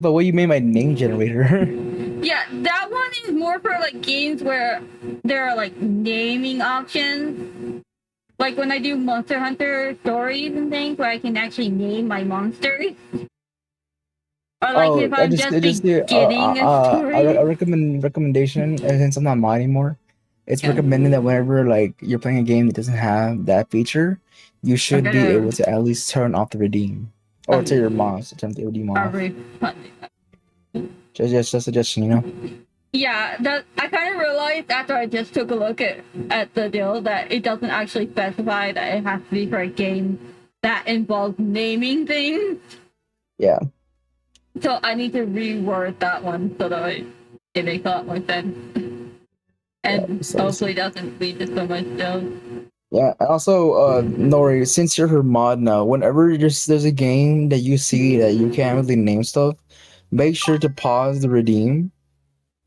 But what you mean by name generator? Yeah, that one is more for like games where there are like naming options. Like when I do Monster Hunter stories and things where I can actually name my monsters. Or like Oh, if I'm I just just do beginning a a story. recommendation, and since I'm not mod anymore, it's Yeah. recommended that whenever like you're playing a game that doesn't have that feature, you I'm should be gonna able to at least turn off the redeem or tell your um, mods to turn the redeem off. refund. Just a suggestion, you know. Yeah, that I kind of realized after I just took a look at the deal that it doesn't actually specify that it has to be for a game that involves naming things. Yeah, So I need to reword that one so that it makes a lot more sense yeah. and So hopefully doesn't lead to so much deals. yeah. And also, Nori, since you're her mod now, whenever there's a game that you see that you can't really name stuff, make sure to pause the redeem.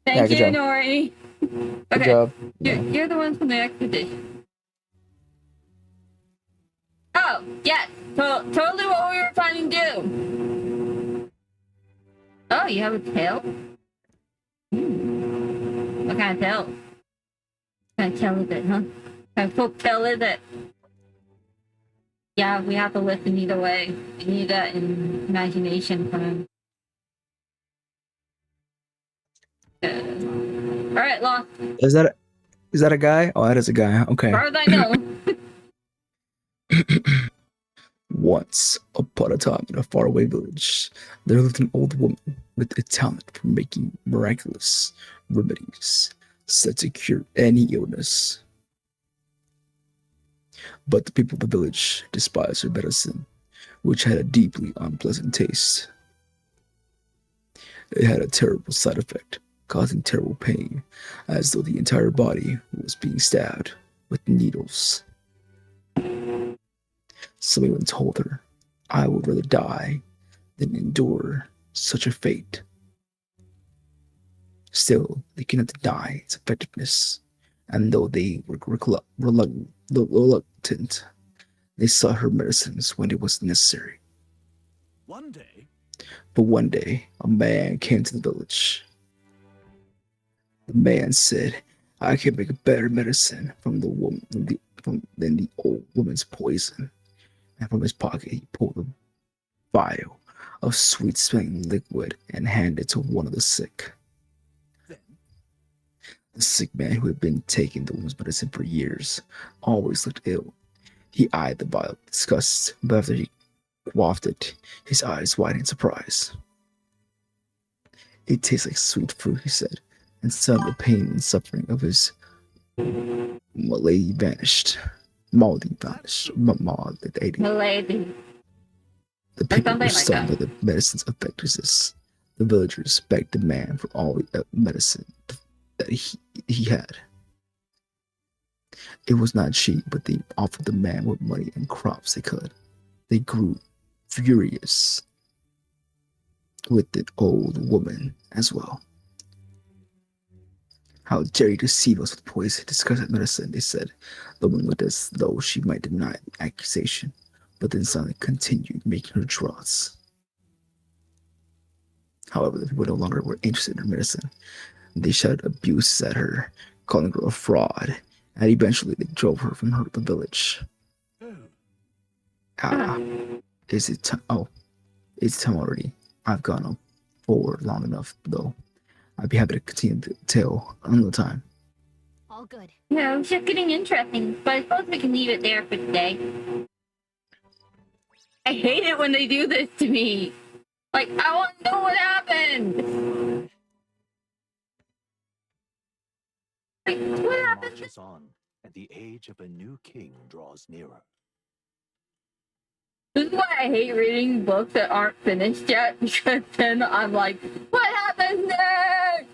Yeah, Thank good you, job. Nori. Good Okay, job. you're, Yeah. you're the one from the expedition. Oh, yes, totally what we were trying to do. Oh, you have a tail? What kind of tail? What kind of tail is it, huh? What kind of folk tail is it? Yeah, we have to listen either way. We need that in imagination from him. Alright, Lost. Is that is that a guy? Oh, that is a guy. As Okay. far as I know. Once upon a time in a faraway village, there lived an old woman with a talent for making miraculous remedies said to cure any illness. But the people of the village despised her medicine, which had a deeply unpleasant taste. It had a terrible side effect, causing terrible pain, as though the entire body was being stabbed with needles. Someone told her, I would rather die than endure such a fate. Still, they cannot deny its effectiveness, and though they were reluctant, they sought her medicines when it was necessary. One day, But one day, a man came to the village. The man said, I can make a better medicine from the woman than the old woman's poison. And from his pocket, he pulled a vial of sweet smelling liquid and handed it to one of the sick. then, The sick man, who had been taking the woman's medicine for years, always looked ill. He eyed the vial with disgust, but after he quaffed it, his eyes widened in surprise. It tastes like sweet fruit, he said, and suddenly the pain and suffering of his malady vanished. Malady vanished. Malady. Milady. The Or people were something like stunned that. by the medicine's effectiveness. The villagers begged the man for all the medicine that he had. It was not cheap, but they offered the man what money and crops they could. They grew furious with the old woman as well. How dare you deceive us with poison, disgusting medicine, they said. The woman looked as though she might deny the accusation, but then suddenly continued making her draughts. However, the people no longer were interested in her medicine. They shouted abuses at her, calling her a fraud, and eventually they drove her from the village. oh, Ah, is it time? Oh, it's time already. I've gone on forward long enough, though. I'd be happy to continue the tale another time. All good. Yeah, it's just getting interesting, but I suppose we can leave it there for today. I hate it when they do this to me. Like, I want to know what happened. Like, what life happened? marches on, and the age of a new king draws nearer. This is why I hate reading books that aren't finished yet, because then I'm like, what happens next?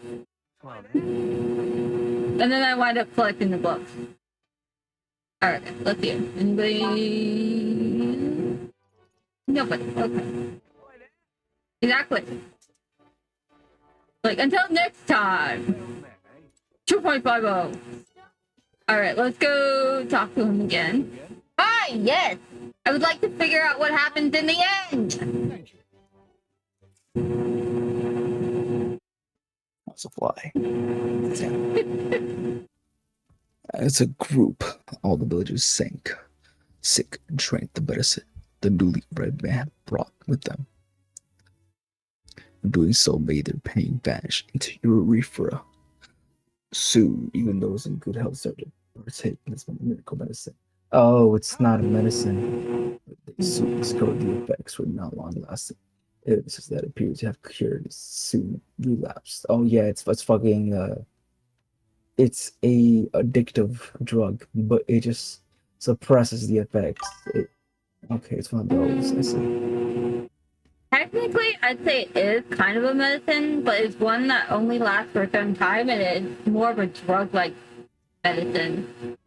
Well, And then I wind up collecting the books. Alright, let's see. Anybody? Nobody. Okay. Exactly. Like, until next time. 2.50. Alright, let's go talk to him again. Hi, yes! I would like to figure out what happens in the end! thank you. was a fly. As a group, all the villagers sank, sick, and drank the medicine the newly red man brought with them. Doing so made their pain vanish into urethra. Soon, even those in good health started partaking this miracle medicine. Oh, it's not a medicine. They soon discovered the effects were not long lasting. Illnesses that appeared to have cured soon relapsed. Oh yeah, it's fucking it's a addictive drug, but it just suppresses the effects. Okay, it's one of those. I see. Technically, I'd say it is kind of a medicine, but it's one that only lasts for a certain time, and it's more of a drug-like medicine.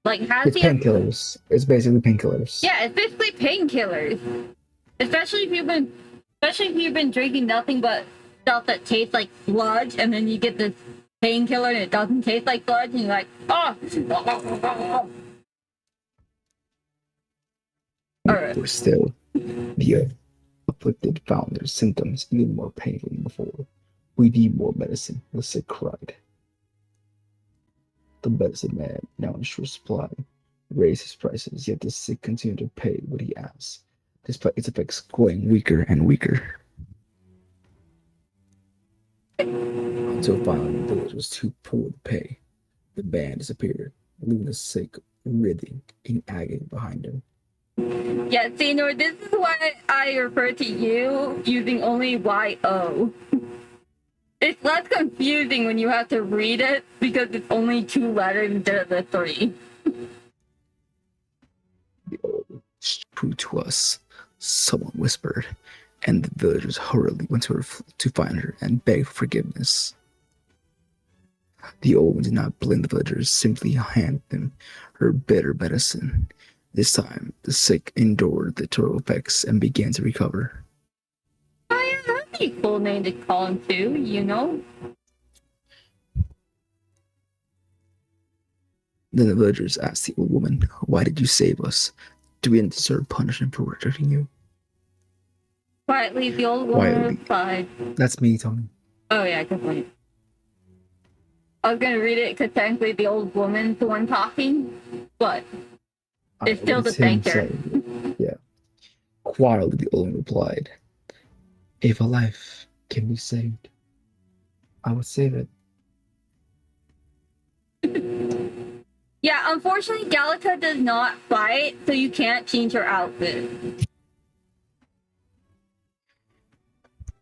Like, has It's the painkillers. It's basically painkillers. yeah, it's basically painkillers. Especially if you've been drinking nothing but stuff that tastes like sludge, and then you get this painkiller and it doesn't taste like sludge, and you're like, oh. Alright. Worse still, the afflicted found their symptoms even more painful than before. We need more medicine, the sick cried. The medicine man, now in short supply, raised his prices, yet the sick continued to pay what he asked, despite its effects growing weaker and weaker. Until finally the village was too poor to pay. The man disappeared, leaving the sick writhing in agony behind him. Yeah, Senor, this is why I refer to you using only YO. It's less confusing when you have to read it because it's only 2 letters instead of the 3. The old true to us, someone whispered, and the villagers hurriedly went to her to find her and beg for forgiveness. The old one did not blame the villagers, simply handed them her bitter medicine. This time, the sick endured the terrible effects and began to recover. Oh yeah, that'd be a cool name to call him too, you know? Then the villagers asked the old woman, "Why did you save us? Do we deserve punishment for rejecting you?" Quietly, the old woman Quietly. replied, That's me, Tony. oh yeah, good point. I was gonna read it because technically the old woman's the one talking, but it's still the thanker. Yeah. Quietly, the old woman replied, "If a life can be saved, I would save it." Yeah, unfortunately, Gallica does not fight, so you can't change her outfit.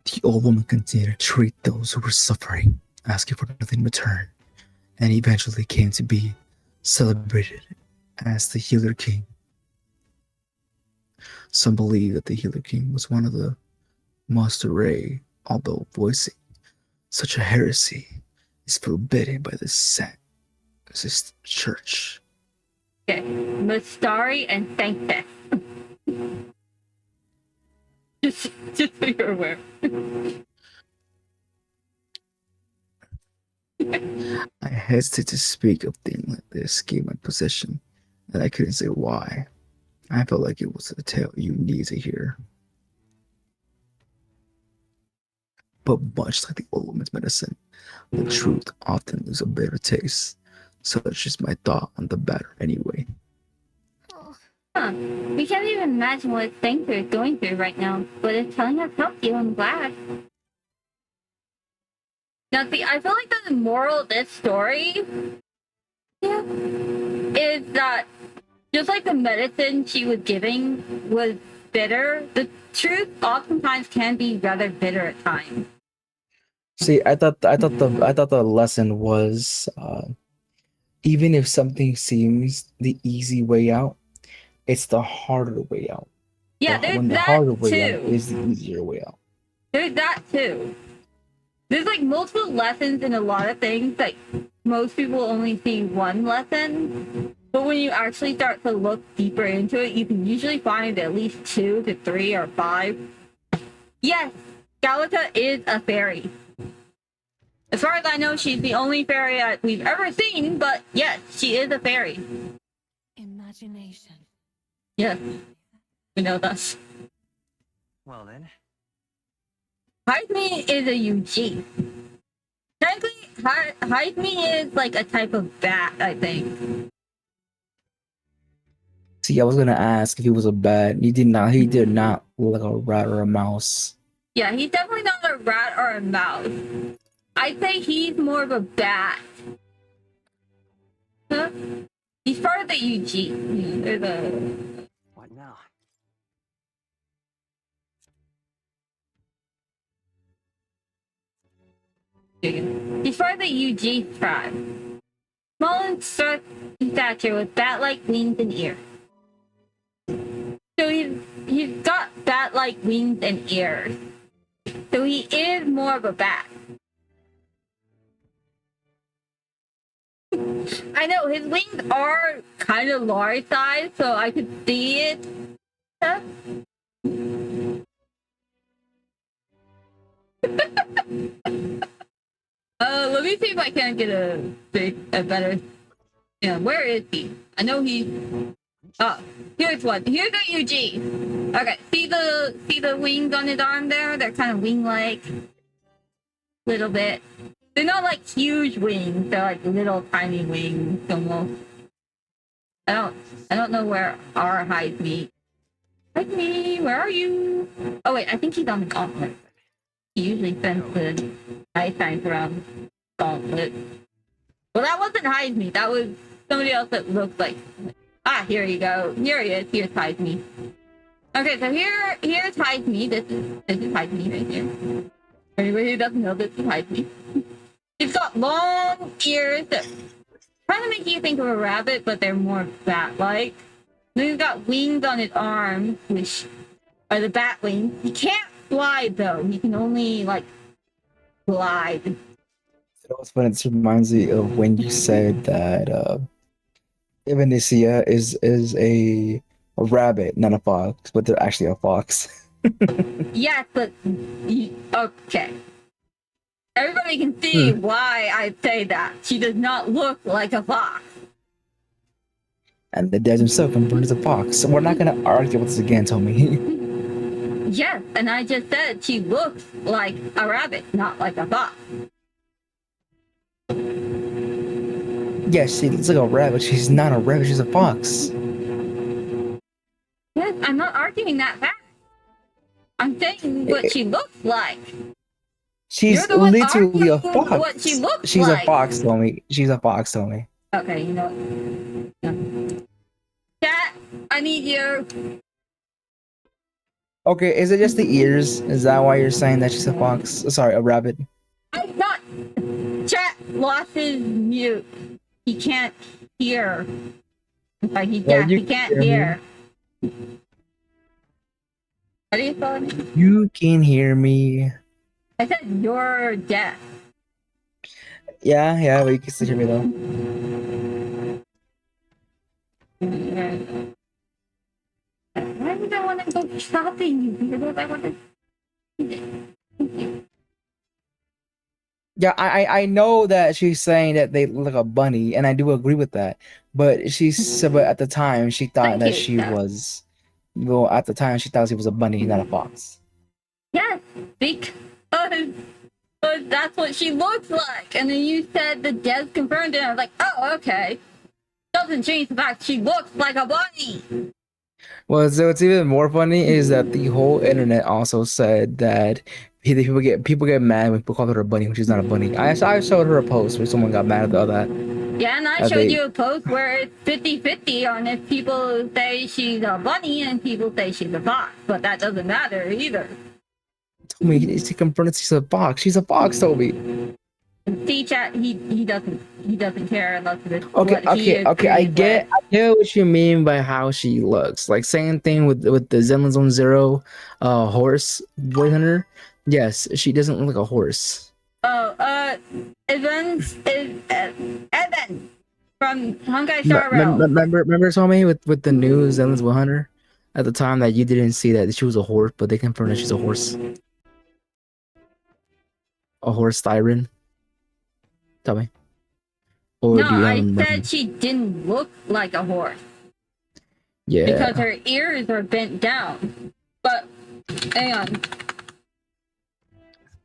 The old woman continued to treat those who were suffering, asking for nothing in return, and eventually came to be celebrated as the Healer King. Some believe that the Healer King was one of the Master Ray, although voicing such a heresy is forbidden by the sect. This church. Okay, Mustari and Sanctus. just so you're aware. I hesitate to speak of things like this, given my position, and I couldn't say why. I felt like it was a tale you need to hear. But much like the old woman's medicine, the truth often leaves a bitter taste. Such is my thought on the matter anyway. Huh. We can't even imagine what Thanker is going through right now, but it's telling us help you, I'm glad. Now, see, I feel like the moral of this story is that just like the medicine she was giving was bitter, the truth oftentimes can be rather bitter at times. See, I thought the lesson was even if something seems the easy way out, it's the harder way out. Yeah, there's when the that harder way out too. is the easier way out. There's that too. There's like multiple lessons in a lot of things. Like most people only see one lesson, but when you actually start to look deeper into it, you can usually find at least 2 to 3 or 5. Yes, Gallica is a fairy. As far as I know, she's the only fairy that we've ever seen, but yes, she is a fairy. Imagination. Yes, we know that. Well then, Hype is a UG. hide me is like a type of bat, I think. See, I was gonna ask if he was a bat. He did not. He did not look like a rat or a mouse. Yeah, he's definitely not a rat or a mouse. I'd say he's more of a bat. Huh? He's part of the UG. There's a What now? He's part of the UG tribe. Small in stature with bat-like wings and ears. So he's got bat-like wings and ears. So he is more of a bat. I know his wings are kind of large size, so I could see it. Huh? Let me see if I can get a better. Yeah, where is he? I know he's. Oh, here's one. Here's a UG. Okay, see the wings on his arm there? They're kind of wing-like, little bit. They're not like huge wings. They're like little tiny wings almost. I don't know where our hides meet. Hide me, where are you? Oh wait, I think he's on the gauntlet. He usually spends the night times around gauntlet. Well, that wasn't hide me. That was somebody else that looked like. Ah, here you go. Here he is. Here's hide me. Okay, so here's hide me. This is hide me right here. For anybody who doesn't know, this is hide me. He's got long ears that kind of make you think of a rabbit, but they're more bat-like. Then he's got wings on his arms, which are the bat wings. He can't fly though. He can only like glide. It was funny. It reminds me of when you said that Ivanicia is a rabbit, not a fox, but they're actually a fox. Yes, but okay. Everybody can see why I say that. She does not look like a fox. And the dead himself confirmed as a fox. So we're not gonna argue with this again, Tommy. Yes, and I just said she looks like a rabbit, not like a fox. Yes, she looks like a rabbit. She's not a rabbit. She's a fox. Yes, I'm not arguing that fact. I'm saying what she looks like. She's You're the one literally a arguing fox. what she looks She's like. a fox, Tommy. She's a fox, Tommy. Okay, you know what? Yeah. Chat, I need you. Okay, is it just the ears? Is that why you're saying that she's a fox? Sorry, a rabbit. I thought chat lost his mute. He can't hear. Like he's deaf. you He can't can hear hear. What are you calling? You can hear me. I said you're deaf. Yeah, but you can still hear me though. Why do I want to go shopping? Because I want to. Yeah, I know that she's saying that they look like a bunny, and I do agree with that. But but at the time she thought Thank that you, she sir. was. Well, at the time she thought she was a bunny, not a fox. Yes, because that's what she looks like. And then you said the death confirmed it. I was like, oh, okay. Doesn't change the fact she looks like a bunny. Well, so what's even more funny is that the whole internet also said that people get mad when people call her a bunny when she's not a bunny. I showed her a post where someone got mad about that. Yeah, and I showed you a post where it's 50-50 on if people say she's a bunny and people say she's a fox. But that doesn't matter either. Toby, she confirmed she's a fox. She's a fox, Toby. See, chat, he doesn't care unless it's Okay. I get what you mean by how she looks. Like same thing with the Zenlin Zone Zero, horse boy hunter. Yes, she doesn't look like a horse. Oh, Evan from Honkai Star Rail. Remember, Tommy, with the new Zenlin's 100 at the time that you didn't see that she was a horse, but they confirmed that she's a horse. A horse siren. Tell me. Or No, do you I have said she didn't look like a horse. Yeah. Because her ears are bent down. But hang on.